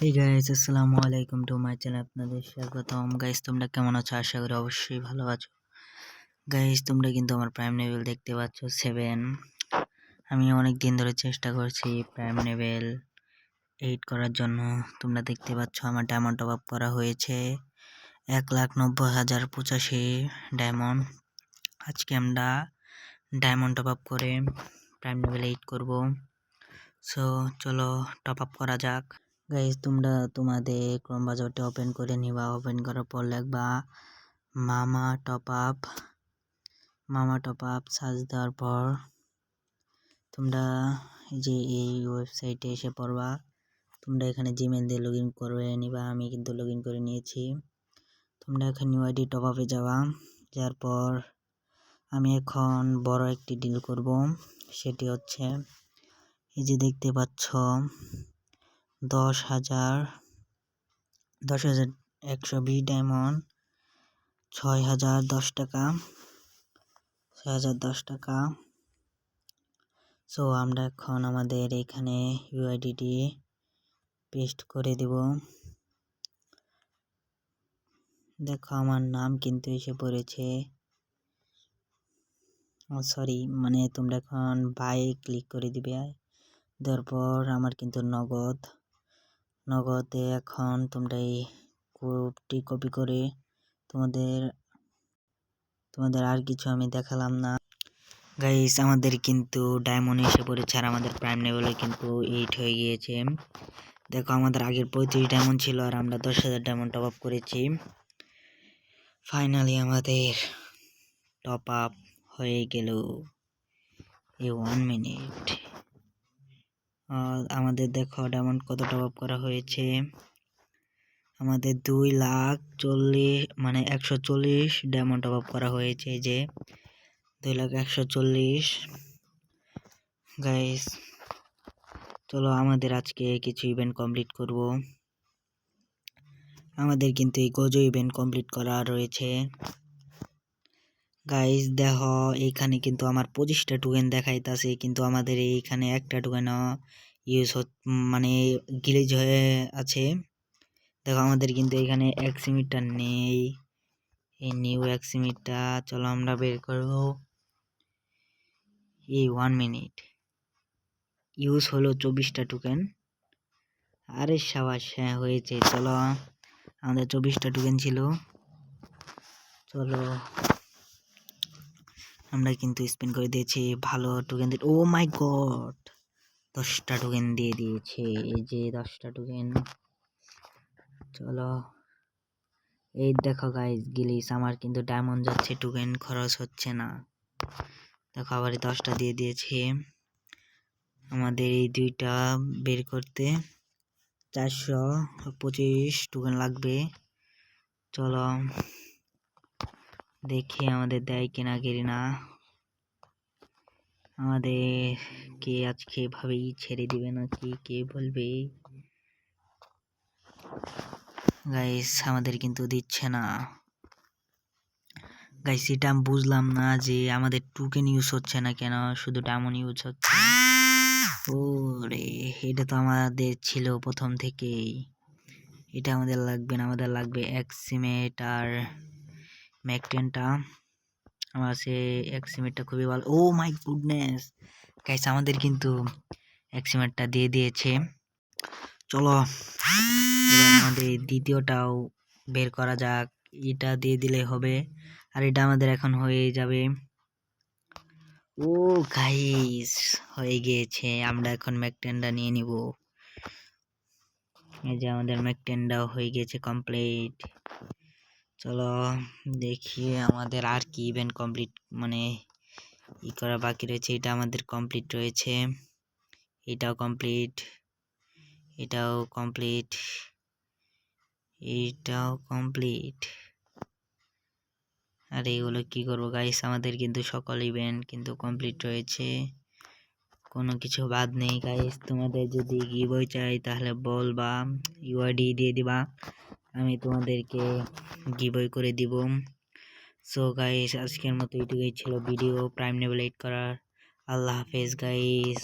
এই গাইস, আসসালামু আলাইকুম টু মাই চ্যানেল। আপনাদের স্বাগতম। গাইস, তোমরা কেমন আছো? আশা করি অবশ্যই ভালো আছো। গাইস, তোমরা কিন্তু আমার প্রাইম লেভেল দেখতে পাচ্ছ 7। আমি অনেক দিন ধরে চেষ্টা করছি প্রাইম লেভেল 8 করার জন্য। তোমরা দেখতে পাচ্ছ আমার ডায়মন্ড টপ আপ করা হয়েছে 1,90,085 ডায়মন্ড। আজকে আমরা ডায়মন্ড টপ আপ করে প্রাইম লেভেল 8 করব। সো চলো টপ আপ করা যাক। গাইস, তোমরা তোমাদের ক্রোম ব্রাউজারটা ওপেন করে নিবা। ওপেন করার পর লিখবা মামা টপ আপ সার্চ দেওয়ার পর তোমরা এই ওয়েবসাইটে এসে পড়বা। তোমরা এখানে জিমেল দিয়ে লগ ইন করে নিবা। আমি কিন্তু লগ ইন করে নিয়েছি। তোমরা এখানে নিউ আইডি টপ আপে যাওয়া। যার পর আমি এখন বড় একটি ডিল করব। সেটি হচ্ছে এই যে দেখতে পাচ্ছ 10,120 ডায়মন্ড, 6,010 টাকা, 6,010 টাকা। সো আমরা এখন আমাদের এখানে ইউআইডিটি পেস্ট করে দেব। দেখো আমার নাম কিন্তু এসে পড়েছে। সরি, মানে তোমরা এখন বাই ক্লিক করে দিবে। দেওয়ার পর আমার কিন্তু নগদে এখন তোমরা এই কোডটি কপি করে তোমাদের আর কিছু আমি দেখালাম না। গাইস, আমাদের কিন্তু ডায়মন্ড এসে পড়েছে আর আমাদের প্রাইম লেভেলে কিন্তু 8 হয়ে গিয়েছে। দেখো আমাদের আগের 35 ডায়মন্ড ছিল আর আমরা 10,000 ডায়মন্ড টপ আপ করেছি। ফাইনালি আমাদের টপ আপ হয়ে গেল এই 1 মিনিট। আমাদের দেখো ডায়মন্ড কত টপ আপ করা হয়েছে। আমাদের 2,40,140 ডায়মন্ড টপ আপ করা হয়েছে। যে 2,140। গাইস, চলো আমাদের আজকে কিছু ইভেন্ট কমপ্লিট করব। আমাদের কিন্তু এই গোজো ইভেন্ট কমপ্লিট করা রয়েছে। গাইস দেখো, এইখানে কিন্তু আমার 25টা টোকেন দেখাইতাছে, কিন্তু আমাদের এইখানে একটা টোকেন ইউজ মানে গ্লিচ হয়ে আছে। দেখো আমাদের কিন্তু এখানে এক্সিমিটার নেই। এই নিউ এক্সিমিটটা চলো আমরা বের করব। এই 1 মিনিট ইউজ হলো 24টা টোকেন। আরে সাবাস, হ্যাঁ হয়েছে। চলো, আমাদের 24টা টোকেন ছিল। চলো আমরা কিন্তু স্পিন করে দিয়েছি, ভালো টোকেন দিয়ে। ও মাই গড, 10টা টোকেন দিয়ে দিয়েছে। এই যে 10টা টোকেন। চলো, এই দেখো গাইস, গিলিস আমার কিন্তু ডায়মন্ড যাচ্ছে, টোকেন খরচ হচ্ছে না। দেখো আবার 10টা দিয়ে দিয়েছে। আমাদের এই দুইটা বের করতে 425 টোকেন লাগবে। চলো দেখি আমাদের দেয় কিনা না। আমাদের কে আজকে এভাবেই ছেড়ে দিবে নাকি কে বলবে। গাইস, আমাদের কিন্তু দিচ্ছে না। গাইস, এটা আমি বুঝলাম না যে আমাদের টোকেন ইউজ হচ্ছে না কেন, শুধু ডায়মন্ড ইউজ হচ্ছে। ওরে, এটা তো আমাদের ছিল প্রথম থেকেই। এটা আমাদের লাগবে না, আমাদের লাগবে এক্সিমেট আর ম্যাকটেনটা। আমার কাছে এক্সিমেটটা খুবই ভালো। ও মাই গুডনেস গাইস, আমাদের কিন্তু এক্সিমেটটা দিয়ে দিয়েছে। চলো এবার আমাদের দ্বিতীয়টাও বের করা যাক। এটা দিয়ে দিলে হবে আর এটা আমাদের এখন হয়ে যাবে। ও গাইস, হয়ে গিয়েছে। আমরা এখন ম্যাকটেনটা নিয়ে নিব। এই যে আমাদের ম্যাকটেনটাও হয়ে গেছে কমপ্লিট। চলো দেখি আমাদের আর কি ইভেন্ট কমপ্লিট মানে করা বাকি রয়েছে। এটা আমাদের কমপ্লিট রয়েছে, এটাও কমপ্লিট, এটাও কমপ্লিট, এটাও কমপ্লিট। আর এইগুলো কি করবো গাইস, আমাদের কিন্তু সকল ইভেন্ট কিন্তু কমপ্লিট রয়েছে, কোনো কিছু বাদ নেই। গাইস, তোমাদের যদি গিভওয়ে চাই তাহলে বলবা, ইউআইডি দিয়ে দিবা, আমি তোমাদেরকে গিভওয়ে করে দিব। সো গাইস, আজকের মতো এইটুকুই ছিল ভিডিও প্রাইম লেভেল 8 করার। আল্লাহ হাফেজ গাইস।